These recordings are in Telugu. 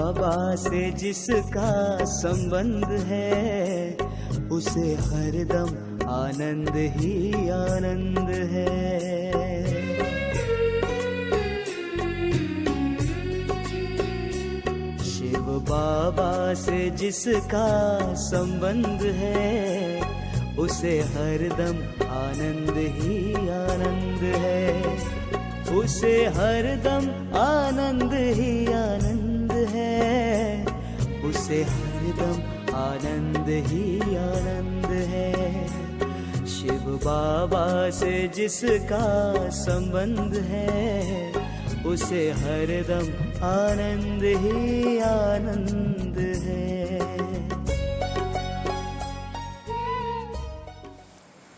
बाबा से जिसका संबंध है उसे हरदम आनंद ही आनंद है। शिव बाबा से जिसका संबंध है उसे हरदम आनंद ही आनंद है। उसे हरदम आनंद ही आनंद है। उसे हरदम आनंद ही आनंद है। शिव बाबा से जिसका संबंध है उसे हरदम आनंद ही आनंद है।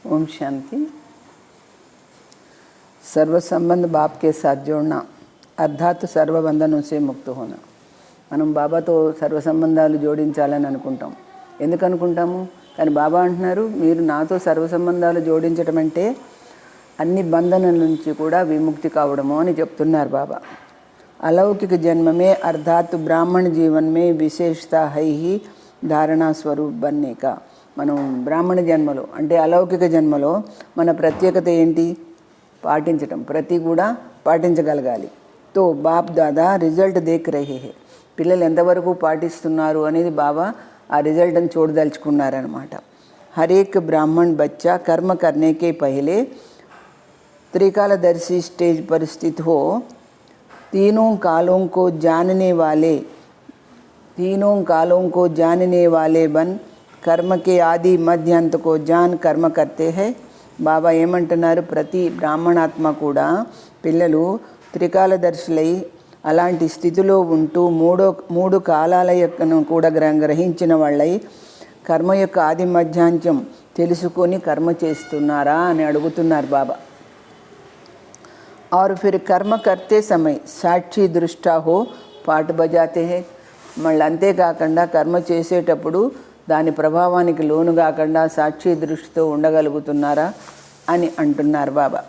ओम शांति। सर्व संबंध बाप के साथ जोड़ना అర్థాత్ సర్వబంధనం से ముక్త होना। మనం బాబాతో సర్వ సంబంధాలు జోడించాలని అనుకుంటాం. ఎందుకు అనుకుంటాము? కానీ బాబా అంటున్నారు మీరు నాతో సర్వ సంబంధాలు జోడించడం అంటే అన్ని బంధనల నుంచి కూడా విముక్తి కావడము అని చెప్తున్నారు బాబా। अलौकिक जन्म में अर्थात ब्राह्मण जीवन में विशेषता है ही धारणा स्वरूप बनने का। మనం బ్రాహ్మణ జన్మలో అంటే అలౌకిక జన్మలో మన ప్రత్యేకత ఏంటి? పాటించటం, ప్రతి కూడా పాటించగలగాలి। తో బాప్ దాదా రిజల్ట్ దేఖ్ రహే హే, పిల్లలు ఎంతవరకు పాటిస్తున్నారు అనేది బాబా ఆ రిజల్ట్ని చూడదలుచుకున్నారనమాట। హరేక్ బ్రాహ్మణ్ బच्चा कर्म करने के पहले त्रिकालदर्शी स्टेज पर स्थित हो, तीनों कालों को जानने वाले बन कर्म के आदि मध्य अंत को जान कर्म करते हैं। బాబా ఏమంటున్నారు? ప్రతి బ్రాహ్మణాత్మ కూడా పిల్లలు త్రికాలదర్శులై అలాంటి స్థితిలో ఉంటూ మూడు కాలాల యొక్కను కూడా గ్రహించిన వాళ్ళై కర్మ యొక్క ఆది మధ్యాంత్యం తెలుసుకొని కర్మ చేస్తున్నారా అని అడుగుతున్నారు బాబా। और फिर कर्म करते समय సాక్షి దృష్టా హో పాట బజాతే హే, మళ్ళీ అంతేకాకుండా కర్మ చేసేటప్పుడు దాని ప్రభావానికి లోను కాకుండా సాక్షి దృష్టితో ఉండగలుగుతున్నారా అని అంటున్నారు బాబా।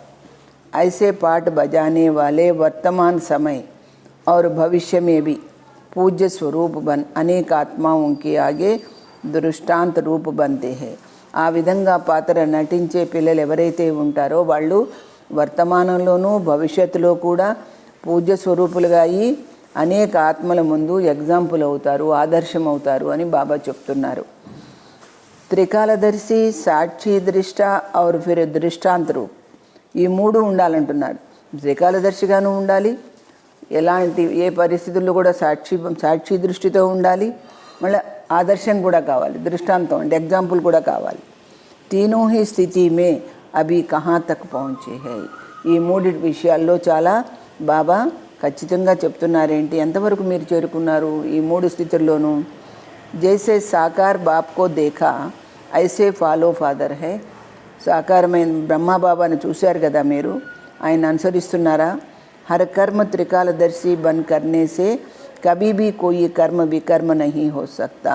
ऐसे पाठ बजाने वाले वर्तमान समय और भविष्य में भी पूज्य स्वरूप बन अनेक आत्माओं के आगे दृष्टांत रूप बनते हैं। ఆ విధంగా పాత్ర నటించే పిల్లలు ఎవరైతే ఉంటారో వాళ్ళు వర్తమానంలోనూ భవిష్యత్తులో కూడా పూజ్య స్వరూపులుగా అయ్యి అనేక ఆత్మల ముందు ఎగ్జాంపుల్ అవుతారు, ఆదర్శం అవుతారు అని బాబా చెప్తున్నారు। త్రికాలదర్శి, సాక్షి దృష్ట और फिर దృష్టాంత రూప్, ఈ మూడు ఉండాలంటున్నారు। త్రికాలదర్శిగాను ఉండాలి, ఎలాంటి ఏ పరిస్థితుల్లో కూడా సాక్షి దృష్టితో ఉండాలి, మళ్ళీ ఆదర్శం కూడా కావాలి, దృష్టాంతం అంటే ఎగ్జాంపుల్ కూడా కావాలి। तीनों ही स्थिति में अभी कहाँ तक पहुँचे है, ఈ మూడి విషయాల్లో చాలా బాబా ఖచ్చితంగా చెప్తున్నారేంటి, ఎంతవరకు మీరు చేరుకున్నారు ఈ మూడు స్థితుల్లోనూ। జైసే సాకార్ బాప్ కో దేఖా ఐసే ఫాలో ఫాదర్ హై, సాకారమైన బ్రహ్మ బాబాను చూశారు కదా మీరు, ఆయన అనుసరిస్తున్నారా? హర్ కర్మ త్రికాలదర్శి బన్ కర్నే సే కభీ భీ కోయి కర్మ వికర్మ నహీ హో సక్తా,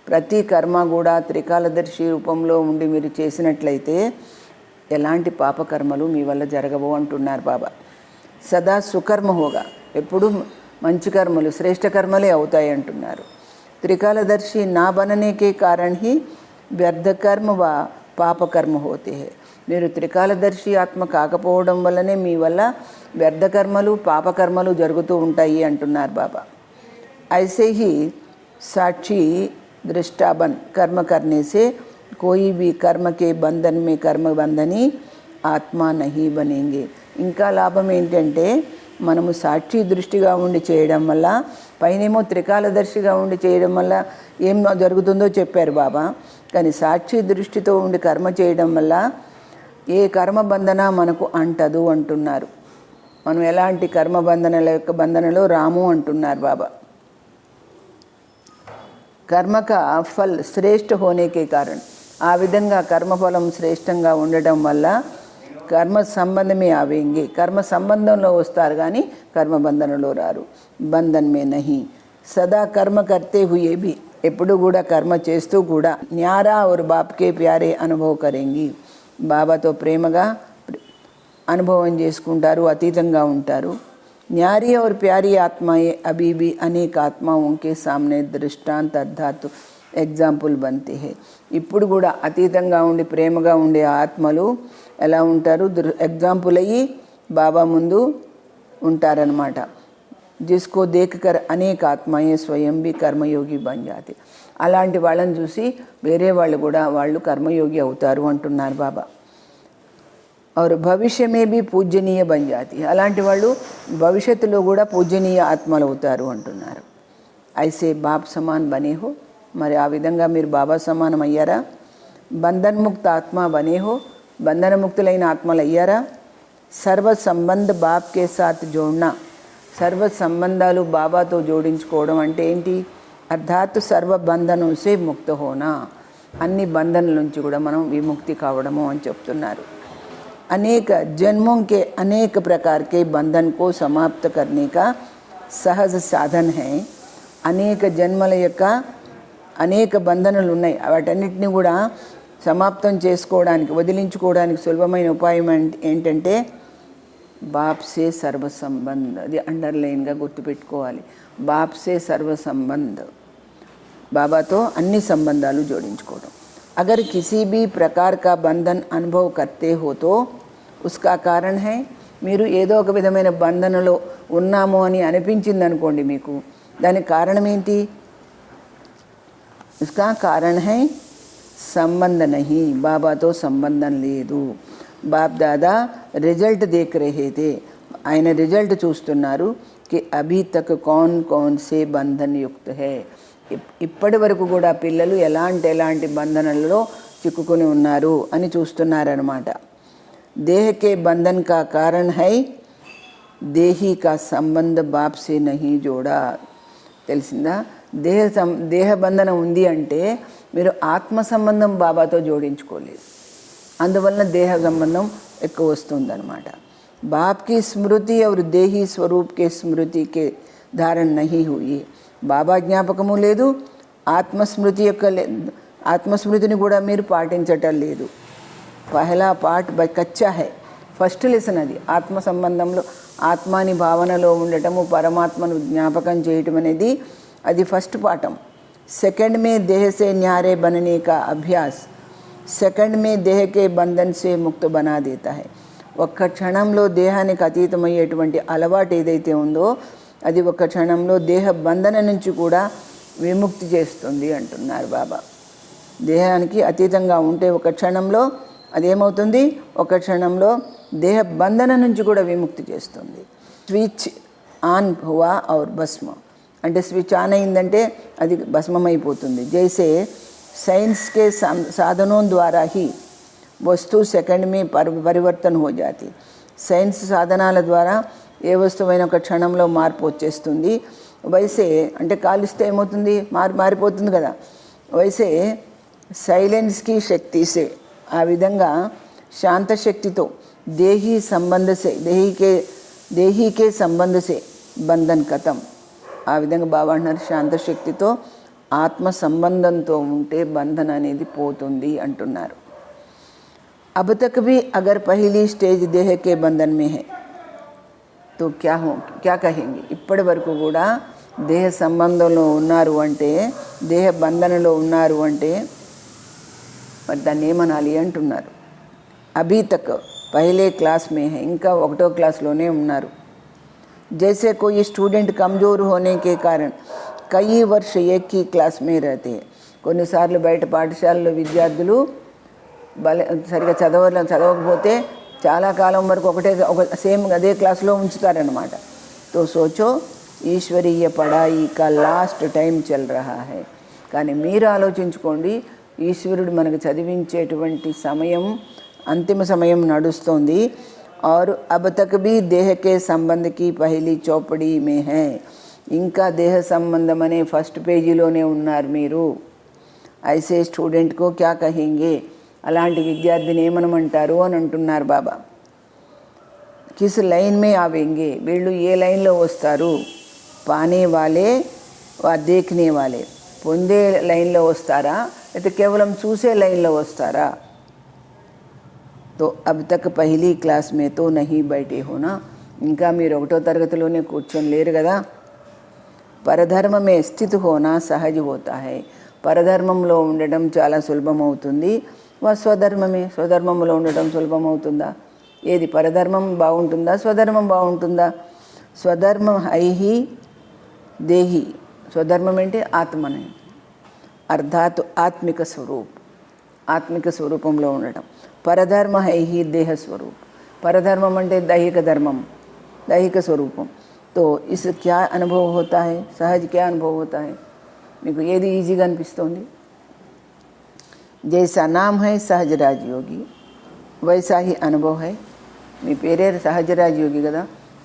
ప్రతి కర్మ కూడా త్రికాలదర్శి రూపంలో ఉండి మీరు చేసినట్లయితే ఎలాంటి పాపకర్మలు మీ వల్ల జరగవు అంటున్నారు బాబా। సదా సుకర్మ హోగా, ఎప్పుడు మంచి కర్మలు శ్రేష్ఠ కర్మలే అవుతాయి అంటున్నారు। త్రికాలదర్శి నా బననేకే కారణ్ హి వ్యర్థ కర్మ వా పాపకర్మ హోతే హే, మీరు త్రికాలదర్శి ఆత్మ కాకపోవడం వల్లనే మీ వల్ల వ్యర్థ కర్మలు పాపకర్మలు జరుగుతూ ఉంటాయి అంటున్నారు బాబా। ఐసే హి సాక్షి దృష్టాబన్ కర్మ కర్నే సే కోయి భీ కర్మ కే బంధన్ మే కర్మ బంధని ఆత్మ నహీ బనేంగే। ఇంకా లాభం ఏంటంటే మనము సాక్షి దృష్టిగా ఉండి చేయడం వల్ల, పైనేమో త్రికాలదర్శిగా ఉండి చేయడం వల్ల ఏం జరుగుతుందో చెప్పారు బాబా, కానీ సాక్షి దృష్టితో ఉండి కర్మ చేయడం వల్ల ఏ కర్మ బంధన మనకు అంటదు అంటున్నారు। మనం ఎలాంటి కర్మ బంధనల యొక్క బంధనలో రాము అంటున్నారు బాబా। కర్మ కా ఫల్ శ్రేష్ఠ హోనేకే కారణ్, ఆ విధంగా కర్మఫలం శ్రేష్టంగా ఉండటం వల్ల కర్మ సంబంధమే ఆవేంగే, కర్మ సంబంధంలో వస్తారు కానీ కర్మ బంధనలో రారు। బంధన్ మే నహీ, సదా కర్మ కర్తే హుయే భీ, ఎప్పుడు కూడా కర్మ చేస్తూ కూడా న్యారా और బాప్ కే ప్యారే అనుభవ్ కరేంగి, బాబాతో ప్రేమగా అనుభవం చేసుకుంటారు, అతీతంగా ఉంటారు। न्यारी और प्यारी आत्माएं अभी भी अनेक आत्माओं के सामने दृष्टांत अर्थात ఎగ్జాంపుల్ బంతి హే. ఇప్పుడు కూడా అతీతంగా ఉండి ప్రేమగా ఉండే ఆత్మలు ఎలా ఉంటారు, ఎగ్జాంపుల్ అయ్యి బాబా ముందు ఉంటారనమాట. జిస్కో దేఖ్కర్ అనేక ఆత్మాయే స్వయం భీ కర్మయోగి బన్ జాతే. అలాంటి వాళ్ళని చూసి వేరే వాళ్ళు కూడా వాళ్ళు కర్మయోగి అవుతారు అంటున్నారు బాబా. और भविष्य में भी పూజనీయ బన్ జాతి. అలాంటి వాళ్ళు భవిష్యత్తులో కూడా పూజనీయ ఆత్మలు అవుతారు అంటున్నారు. ఐసే బాప్ సమాన్ బనే హో, మరి ఆ విధంగా మీరు బాబా సమానం అయ్యారా? బంధన్ముక్త ఆత్మ బనే హో, బంధనముక్తులైన ఆత్మలు అయ్యారా? సర్వ సంబంధ బాప్కే సాత్ జోడ్నా, సర్వ సంబంధాలు బాబాతో జోడించుకోవడం అంటే ఏంటి? అర్థాత్ సర్వ బంధనం సే ముక్త హోనా, అన్ని బంధనల నుంచి కూడా మనం విముక్తి కావడము అని చెప్తున్నారు. अनेक जन्मों के अनेक प्रकार के बंधन को समाप्त करने का सहज साधन है. అనేక జన్మల యొక్క అనేక బంధనలు ఉన్నాయి, వాటన్నిటిని కూడా సమాప్తం చేసుకోవడానికి వదిలించుకోవడానికి సులభమైన ఉపాయం ఏంటంటే బాప్సే సర్వ సంబంధ్. అది అండర్లైన్గా గుర్తుపెట్టుకోవాలి. బాప్సే సర్వ సంబంధ్, బాబాతో అన్ని సంబంధాలు జోడించుకోవడం. अगर किसी भी प्रकार का बंधन अनुभव करते हो तो उसका कारण है, మీరు ఏదో ఒక విధమైన బంధనలో ఉన్నాము అని అనిపించింది అనుకోండి మీకు, దానికి కారణం ఏంటి? उसका कारण है సంబంధ నహీ, బాబాతో సంబంధం లేదు. బాప్ దాదా రిజల్ట్ దేఖ్ రహే थे, ఆయన రిజల్ట్ చూస్తున్నారు. कि अभी तक कौन कौन से बंधन युक्त है, ఇప్పటి వరకు కూడా పిల్లలు ఎలాంటి బంధనలలో చిక్కుకొని ఉన్నారు అని చూస్తున్నారన్నమాట. దేహకే బంధన్ కా కారణ్ హై, దేహీ కా సంబంధ బాప్ సే నహీ జోడా. తెలిసిందా? దేహ బంధనం ఉంది అంటే మీరు ఆత్మ సంబంధం బాబాతో జోడించుకోలేదు, అందువలన దేహ సంబంధం ఎక్కువ వస్తుందన్నమాట. బాప్కి స్మృతి और దేహీ స్వరూప్ కే స్మృతి కే ధారణ నహీ హుయి, బాబా జ్ఞాపకము లేదు, ఆత్మస్మృతిని కూడా మీరు పాటించటం లేదు. పహలా పాఠ్ కచ్చా హై, ఫస్ట్ లెసన్ అది. ఆత్మ సంబంధంలో ఆత్మాని భావనలో ఉండటము, పరమాత్మను జ్ఞాపకం చేయటం అనేది అది ఫస్ట్ పాఠం. సెకండ్ మే దేహ సే న్యారే బననే కా అభ్యాస్, సెకండ్ మే దేహకే బంధన్ సే ముక్త బనా దేతా హై. ఒక్క క్షణంలో దేహానికి అతీతమయ్యేటువంటి అలవాటు ఏదైతే ఉందో అది ఒక క్షణంలో దేహ బంధన నుంచి కూడా విముక్తి చేస్తుంది అంటున్నారు బాబా. దేహానికి అతీతంగా ఉంటే ఒక క్షణంలో అదేమవుతుంది? ఒక క్షణంలో దేహ బంధన నుంచి కూడా విముక్తి చేస్తుంది. స్విచ్ ఆన్ హువా ఔర్ భస్మ, అంటే స్విచ్ ఆన్ అయిందంటే అది భస్మమైపోతుంది. జైసే సైన్స్ కే సాధనోं ద్వారా హీ వస్తు సెకండ్ మే పరివర్తన హో జాతి. సైన్స్ సాధనాల ద్వారా ఏ వస్తువైనా ఒక క్షణంలో మార్పు వచ్చేస్తుంది. వైసే అంటే కాలుస్తే ఏమవుతుంది? మారిపోతుంది కదా. వైసే సైలెన్స్కి శక్తిసే, ఆ విధంగా శాంతశక్తితో దేహీ సంబంధసే దేహీకే సంబంధసే బంధన్ కథం. ఆ విధంగా బాబా అంటున్నారు, శాంతశక్తితో ఆత్మ సంబంధంతో ఉంటే బంధన అనేది పోతుంది అంటున్నారు. अब तक भी अगर पहली स्टेज देह के बंधन में है तो क्या कहेंगे? ఇప్పటి వరకు కూడా దేహ సంబంధంలో ఉన్నారు అంటే, దేహ బంధనలో ఉన్నారు అంటే మరి దాన్ని ఏమనాలి అంటున్నారు. అభీ తక్ పహలే క్లాస్ మే హై, ఇంకా 1వ క్లాస్లోనే ఉన్నారు. जैसे कोई स्टूडेंट कमज़ोर होने के कारण कई वर्ष एक ही क्लास में रहते हैं. కొన్నిసార్లు బయట పాఠశాలలో విద్యార్థులు సరిగా చదవకపోతే చాలా కాలం వరకు ఒక సేమ్ అదే క్లాస్లో ఉంచుతారనమాట. తో సోచో ఈశ్వరీయ పడాయి కా లాస్ట్ టైం చల్ రహా హై. కానీ మీరు ఆలోచించుకోండి, ఈశ్వరుడు మనకు చదివించేటువంటి సమయం అంతిమ సమయం నడుస్తోంది. और अब तक भी देह के संबंध की पहली चौपड़ी में है, ఇంకా దేహ సంబంధం అనే ఫస్ట్ పేజీలోనే ఉన్నారు మీరు. ఐసే స్టూడెంట్కో క్యా కహెంగే, అలాంటి విద్యార్థిని ఏమనమంటారు అని అంటున్నారు బాబా. కిస్ లైన్ మే ఆవేంగే, వీళ్ళు ఏ లైన్లో వస్తారు? పానే వాలే వా దేఖ్నే వాలే, పొందే లైన్లో వస్తారా అయితే కేవలం చూసే లైన్లో వస్తారా? तो अब तक पहली क्लास में तो नहीं बैठे हो ना, ఇంకా మీరు 1వ తరగతిలోనే కూర్చొని లేరు కదా. పరధర్మ మే స్థితి హోనా సహజ హోతా హై. పరధర్మంలో ఉండటం చాలా సులభమవుతుంది. స్వధర్మంలో ఉండటం సులభమవుతుందా? ఏది పరధర్మం బాగుంటుందా, స్వధర్మం బాగుంటుందా? స్వధర్మం హైహి దేహి. స్వధర్మం అంటే ఆత్మని, అర్థాత్ ఆత్మిక స్వరూపంలో ఉండటం. పరధర్మ హైహి దేహ స్వరూప్. పరధర్మం అంటే దైహిక ధర్మం, దైహిక స్వరూపం. तो इस क्या अनुभव होता है, सहज क्या अनुभव होता है? మీకు ఏది ఈజీగా అనిపిస్తుంది? జైసా నామ్ హై సహజ రాజయోగి, వైసా హి అనుభవ్ హై. మీ పేరే సహజ రాజయోగి కదా,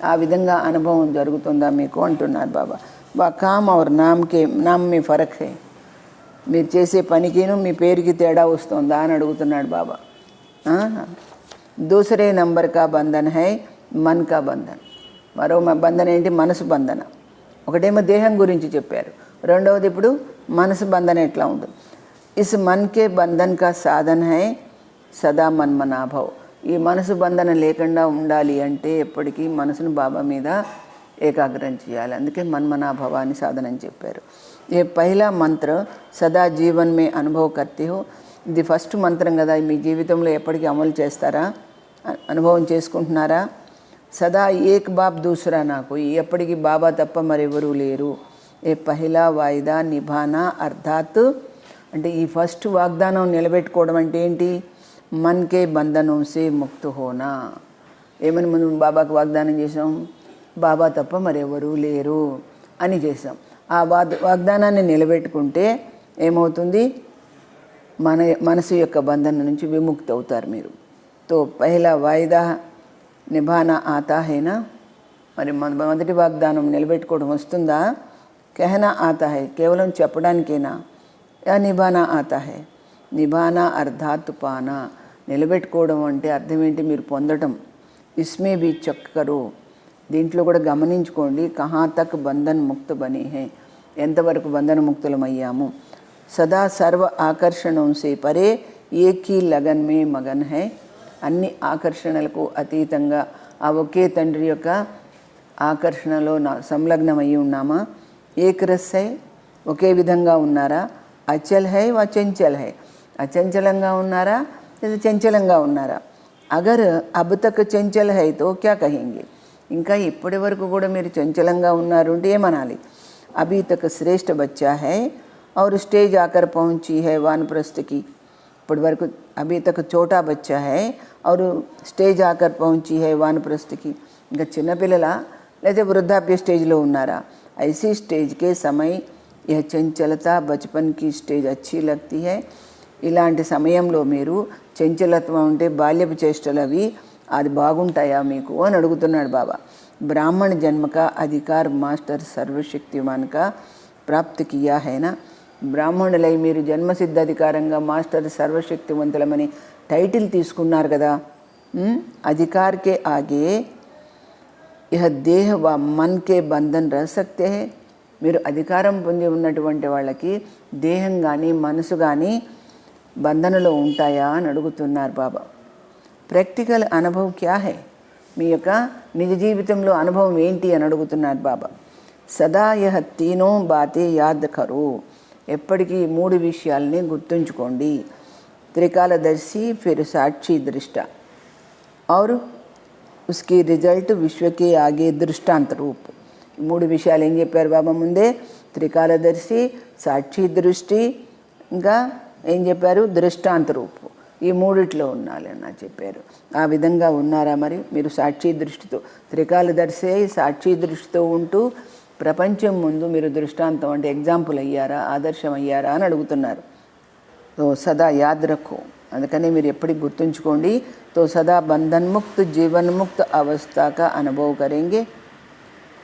ఆ విధంగా అనుభవం జరుగుతుందా మీకు అంటున్నారు బాబా. వా కామ్ ఔర్ నామ్ మే ఫరక్ హై. మీరు చేసే పనికిను మీ పేరుకి తేడా వస్తుందా అని అడుగుతున్నాడు బాబా. దూసరే నంబర్ కా బంధన్ హై మన్ కా బంధన్. మరో బంధన ఏంటి? మనసు బంధన. ఒకటేమో దేహం గురించి చెప్పారు, రెండవది ఇప్పుడు మనసు బంధన ఎట్లా ఉంటుంది. ఇస్ మన్కే బంధన్ కా సాధన హై సదా మన్మనాభవ్. ఈ మనసు బంధన లేకుండా ఉండాలి అంటే ఎప్పటికీ మనసును బాబా మీద ఏకాగ్రం చేయాలి. అందుకే మన్మనాభవ అని సాధన అని చెప్పారు. ఏ పహలా మంత్ర సదా జీవన్ మే అనుభవ్ కర్తే హో. ఇది ఫస్ట్ మంత్రం కదా, మీ జీవితంలో ఎప్పటికీ అమలు చేస్తారా, అనుభవం చేసుకుంటున్నారా? సదా ఏక్ బాప్ దూసరా నా కోయి. ఎప్పటికీ బాబా తప్ప మరెవరూ లేరు. ఏ పహిలా వాయిదా నిభానా అర్థాత్. అంటే ఈ ఫస్ట్ వాగ్దానం నిలబెట్టుకోవడం అంటే ఏంటి? మన్కే బంధనం సే ముక్త హోనా. ఏమని మనం బాబాకు వాగ్దానం చేసాం? బాబా తప్ప మరెవరూ లేరు అని చేసాం. ఆ వాగ్దానాన్ని నిలబెట్టుకుంటే ఏమవుతుంది? మనసు యొక్క బంధనం నుంచి విముక్తి అవుతారు మీరు. తో పహలా వాయిదా నిభానా ఆతా హైనా. మరి మొదటి వాగ్దానం నిలబెట్టుకోవడం వస్తుందా? కహనా ఆతా హై, కేవలం చెప్పడానికేనా? Yeah నిభానా ఆతా high. నిభానా అర్థాత్ పానా. నిలబెట్టుకోవడం అంటే అర్థం ఏంటి? మీరు పొందటం. ఇస్మే బీ చక్కరు. దీంట్లో కూడా గమనించుకోండి. కహా తక్ బంధన్ ముక్త బనీ హై. ఎంతవరకు బంధన ముక్తులమయ్యాము. సదా సర్వ ఆకర్షణం సే పరే ఏకీ లగన్ మే మగన్ హై. అన్ని ఆకర్షణలకు అతీతంగా ఆ ఒకే తండ్రి యొక్క ఆకర్షణలో సంలగ్నమయ్యి ఉన్నామా? ఏకరస్ హై, ఒకే విధంగా ఉన్నారా? అచల్ హై వా చంచల్ హై. అచంచలంగా ఉన్నారా లేదా చంచలంగా ఉన్నారా? అగర్ అబ్ తక్ చంచల్ హై తో క్యా కహేంగే. ఇంకా ఇప్పటి వరకు కూడా మీరు చంచలంగా ఉన్నారు అంటే ఏమనాలి? అభీ తక్ శ్రేష్ఠ బచ్చా హై और स्टेज आकर पहुंची है वानप्रस्थ की. ఇప్పటి వరకు అభీ తక్ చోటా బచ్చా హై और స్టేజ్ ఆకర్ పహుంచి హై వానప్రస్థ की. ఇంకా చిన్నపిల్లల లేదా వృద్ధాప్య స్టేజ్లో ఉన్నారా? ఐసీ స్టేజ్ కే సమయ్ యహ చంచలతా బచ్పన్ की స్టేజ్ అచ్చి లగ్తీ హై. ఇలాంటి సమయంలో మీరు చంచలత్వం ఉంటే బాల్యపు చేష్టలు అవి అది బాగుంటాయా మీకు అని అడుగుతున్నాడు బాబా. బ్రాహ్మణ జన్మ కా అధికార్ మాస్టర్ సర్వశక్తిమాన్ కా ప్రాప్తి కియా హైనా. బ్రాహ్మణులై మీరు జన్మసిద్ధాధికారంగా మాస్టర్ సర్వశక్తివంతులమని టైటిల్ తీసుకున్నారు కదా. అధికార్కే ఆగే యహ దేహ వా మన్కే బంధన్ రహ సక్తే హై. మీరు అధికారం పొంది ఉన్నటువంటి వాళ్ళకి దేహం కానీ మనసు కానీ బంధనలో ఉంటాయా అని అడుగుతున్నారు బాబా. ప్రాక్టికల్ అనుభవం క్యా హై. మీ యొక్క నిజ జీవితంలో అనుభవం ఏంటి అని అడుగుతున్నారు బాబా. సదా యహ తీనో బాతే యాద్ కరో. ఎప్పటికీ 3 విషయాల్ని గుర్తుంచుకోండి. త్రికాలదర్శి, ఫిర్ సాక్షి దృష్ట और उसकी रिजल्ट विश्व के आगे दृष्टांत रूप. 3 విషయాలు ఏం చెప్పారు బాబా ముందే? త్రికాలదర్శి, సాక్షి దృష్టి, ఇంకా ఏం చెప్పారు? దృష్టాంత రూపు. ఈ 3 ఉండాలని చెప్పారు. ఆ విధంగా ఉన్నారా మరి మీరు? సాక్షి దృష్టితో, త్రికాలదర్శి సాక్షి దృష్టితో ఉంటూ ప్రపంచం ముందు మీరు దృష్టాంతం అంటే ఎగ్జాంపుల్ అయ్యారా, ఆదర్శం అయ్యారా అని అడుగుతున్నారు. తో సదా యాద్ రఖో. అందుకని మీరు ఎప్పటికి గుర్తుంచుకోండి. తో సదా బంధన్ముక్త జీవన్ముక్త అవస్థాక అనుభవం కరేంగే.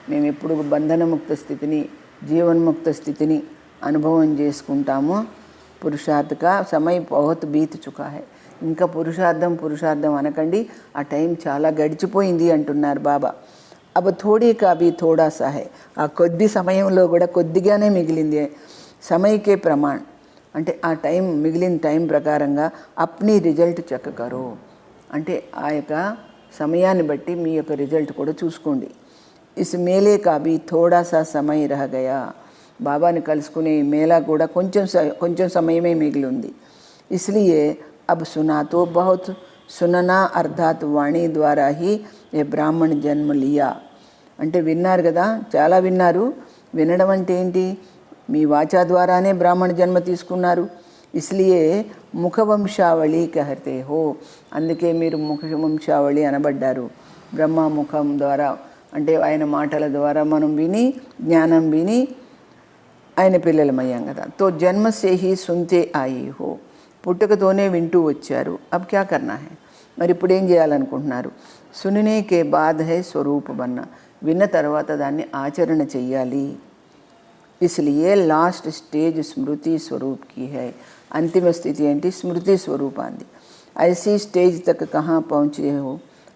మేము ఎప్పుడు బంధనముక్త స్థితిని, జీవన్ముక్త స్థితిని అనుభవం చేసుకుంటాము. పురుషార్థక సమయ బహుత్ బీత్ చుకా హై. ఇంకా పురుషార్థం అనకండి, ఆ టైం చాలా గడిచిపోయింది అంటున్నారు బాబా. అబ్ థోడీ కాబీ థోడా సా హై. ఆ కొద్ది సమయంలో కూడా కొద్దిగానే మిగిలింది. సమయకే ప్రమాణ్ అంటే ఆ టైం, మిగిలిన టైం ప్రకారంగా అప్నీ రిజల్ట్ చెక్ కరో. అంటే ఆ యొక్క సమయాన్ని బట్టి మీ యొక్క రిజల్ట్ కూడా చూసుకోండి. ఇస్ మేలే కా భీ థోడా సా సమయ రహ గయా. బాబాని కలుసుకునే ఈ మేళా కూడా కొంచెం సమయమే మిగిలి ఉంది. ఇస్లియే అబ్ సునా తో బహుత్ సుననా అర్థాత్ వాణి ద్వారా హీ ఏ బ్రాహ్మణ జన్మ లియా. అంటే విన్నారు కదా, చాలా విన్నారు. వినడం అంటే ఏంటి? మీ వాచా ద్వారానే బ్రాహ్మణ జన్మ తీసుకున్నారు. ఇస్లియే ముఖవంశావళి కహతే హో. అందుకే మీరు ముఖవంశావళి అనబడ్డారు. బ్రహ్మ ముఖం ద్వారా అంటే ఆయన మాటల ద్వారా మనం విని జ్ఞానం విని ఆయన పిల్లలమయ్యాం కదా. తో జన్మ సే హీ సున్తే ఆయి హో. పుట్టుకతోనే వింటూ వచ్చారు. అబ్ క్యా కర్నా హై. మరి ఇప్పుడు ఏం చేయాలనుకుంటున్నారు? సుననే కే బాద్ హై స్వరూప బన్న. విన్న తర్వాత దాన్ని ఆచరణ చెయ్యాలి. ఇస్లియే లాస్ట్ స్టేజ్ స్మృతి స్వరూప్ కి హై. అంతిమ స్థితి ఏంటి? స్మృతి స్వరూపాంది. ఐసీ స్టేజ్ తక్ కహా పహుంచే హో.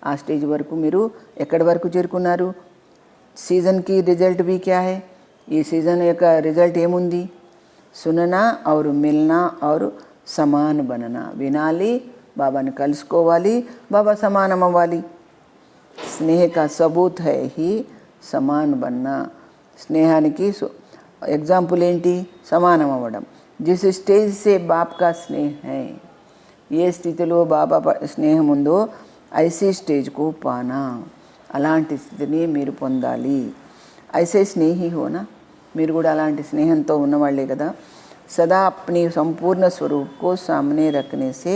ఆ స్టేజ్ వరకు మీరు ఎక్కడి వరకు చేరుకున్నారు? సీజన్కి రిజల్ట్ भी क्या है. ఈ సీజన్ యొక్క రిజల్ట్ ఏముంది? సుననా ఔర్ మిల్నా ఔర్ సమాన్ బననా. వినాలి, బాబాని కలుసుకోవాలి, బాబా సమానం అవ్వాలి. స్నేహ కా సబూత్ హై హీ సమాన్ బన్నా. స్నేహానికి ఎగ్జాంపుల్ ఏంటి? సమానం అవ్వడం. జిస్ స్టేజ్ సే బాప్ కా స్నేహ హై. ఏ స్థితిలో బాబా స్నేహం ఉందో ఐసీ స్టేజ్కు పానా. అలాంటి స్థితిని మీరు పొందాలి. ఐసే స్నేహి హోనా. మీరు కూడా అలాంటి స్నేహంతో ఉన్నవాళ్లే కదా. సదా అప్ని సంపూర్ణ స్వరూప్ కో సామనే రఖనే సే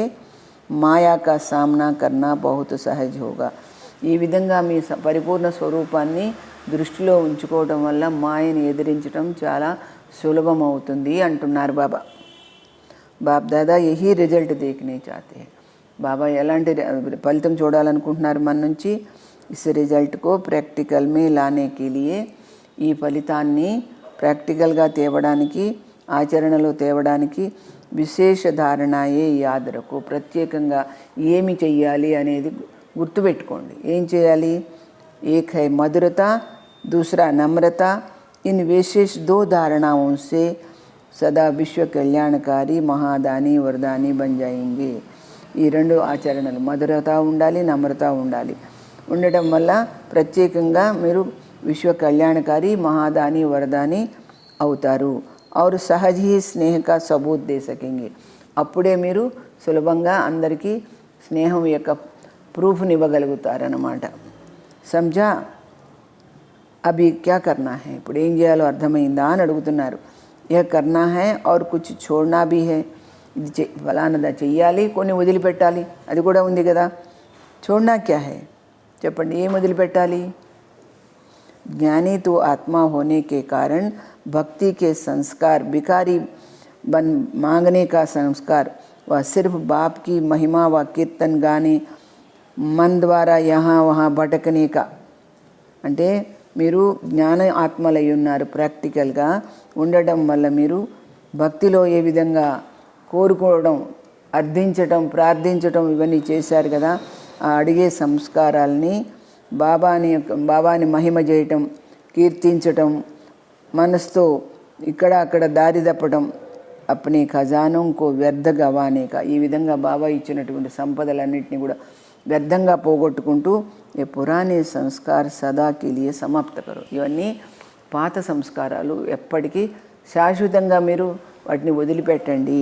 మాయా కా సామ్నా కర్నా బహుత్ సహజ్ హోగా. ఈ విధంగా మీ పరిపూర్ణ స్వరూపాన్ని దృష్టిలో ఉంచుకోవడం వల్ల మాయని ఎదిరించడం చాలా సులభం అవుతుంది అంటున్నారు బాబా. బాప్ దాదా యహీ రిజల్ట్ దేఖనే చాతే. బాబా ఎలాంటి ఫలితం చూడాలనుకుంటున్నారు మన నుంచి? ఇస్ రిజల్ట్ కో ప్రాక్టికల్ మే లానే కే లియే. ఈ ఫలితాన్ని ప్రాక్టికల్గా తేవడానికి, ఆచరణలో తేవడానికి విశేష ధారణయే యాద్ రఖో. ప్రత్యేకంగా ఏమి చెయ్యాలి అనేది గుర్తుపెట్టుకోండి. ఏం చేయాలి? ఏక్ హై మధురత, दूसरा नम्रता. इन विशेष 2 धारणाओं से सदा विश्व कल्याणकारी महादानी वरदानी बन जाएंगे. ఈ 2 ఆచరణలు మధురత ఉండాలి, నమ్రత ఉండాలి. ఉండటం వల్ల ప్రత్యేకంగా మీరు విశ్వ కళ్యాణకారి మహాదాని వరదాని అవుతారు. और सहज ही स्नेह का सबूत दे सकेंगे. అప్పుడే మీరు సులభంగా అందరికీ స్నేహం యొక్క ప్రూఫ్ని ఇవ్వగలుగుతారన్నమాట. సమझा. అభి క్యా కర్నా హై. ఇప్పుడు ఏం చేయాలో అర్థమైందా అని అడుగుతున్నారు. యహ కర్నా హై ఔర్ కుచ్ ఛోడ్నా భీ హై. ఇది ఫలానదా చెయ్యాలి, కొన్ని వదిలిపెట్టాలి, అది కూడా ఉంది కదా. ఛోడ్నా క్యా హై చెప్పండి. ఏం వదిలిపెట్టాలి? జ్ఞాని తో ఆత్మా హోనే కే కారణ్ భక్తి కే సంస్కార్ భికారి बन मांगने का संस्कार व सिर्फ बाप की महिमा व कीर्तन गाने मन द्वारा यहाँ वहाँ भटकने का. అంటే మీరు జ్ఞాన ఆత్మలై ఉన్నారు. ప్రాక్టికల్గా ఉండటం వల్ల మీరు భక్తిలో ఏ విధంగా కోరుకోవడం, అర్థించటం, ప్రార్థించటం ఇవన్నీ చేశారు కదా. ఆ అడిగే సంస్కారాలని బాబాని మహిమ చేయటం, కీర్తించటం, మనసుతో ఇక్కడ అక్కడ దారి తప్పటం, అప్నే ఖజానం కో వ్యర్థ గవానేక. ఈ విధంగా బాబా ఇచ్చినటువంటి సంపదలన్నింటినీ కూడా వ్యర్థంగా పోగొట్టుకుంటూ ఏ పురాణే సంస్కార సదాకి లియే సమాప్త కరు. ఇవన్నీ పాత సంస్కారాలు, ఎప్పటికీ శాశ్వతంగా మీరు వాటిని వదిలిపెట్టండి.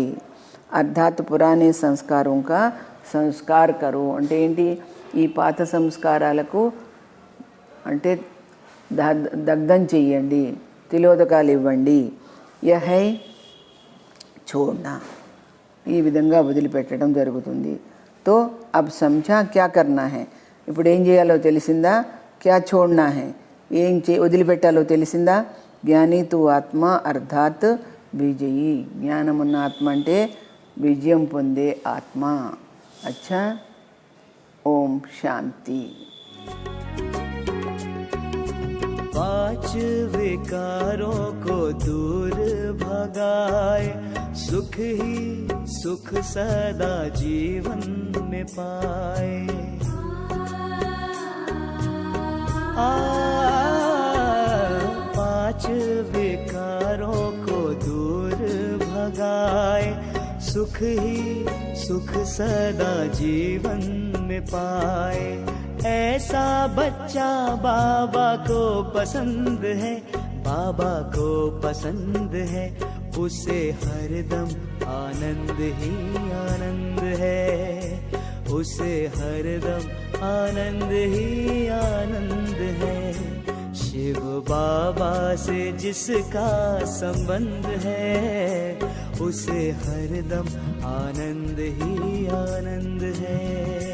అర్థాత్ పురాణే సంస్కారం కా సంస్కార్ కరు అంటే ఏంటి? ఈ పాత సంస్కారాలకు అంటే దగ్ధం చెయ్యండి, తిలోదకాలు ఇవ్వండి. యహై छोड़ना. ఈ విధంగా వదిలిపెట్టడం జరుగుతుంది. తో అబ్ సమझा क्या करना है. ఇప్పుడు ఏం చేయాలో తెలిసిందా? क्या छोड़ना है. ఏం వదిలిపెట్టాలో తెలిసిందా? జ్ఞాని తు ఆత్మ అర్థాత్ విజయి. జ్ఞానమున్న ఆత్మ అంటే విజయం పొందే ఆత్మ. అచ్చా. ఓం శాంతి. 5 विकारों को दूर भगाए, सुख ही सुख सदा जीवन में पाए. 5 विकारों को दूर भगाए, सुख ही सुख सदा जीवन में पाए. ऐसा बच्चा बाबा को पसंद है, बाबा को पसंद है, उसे हरदम आनंद ही आनंद है, उसे हरदम आनंद ही आनंद है। शिव बाबा से जिसका संबंध है, उसे हरदम आनंद ही आनंद है।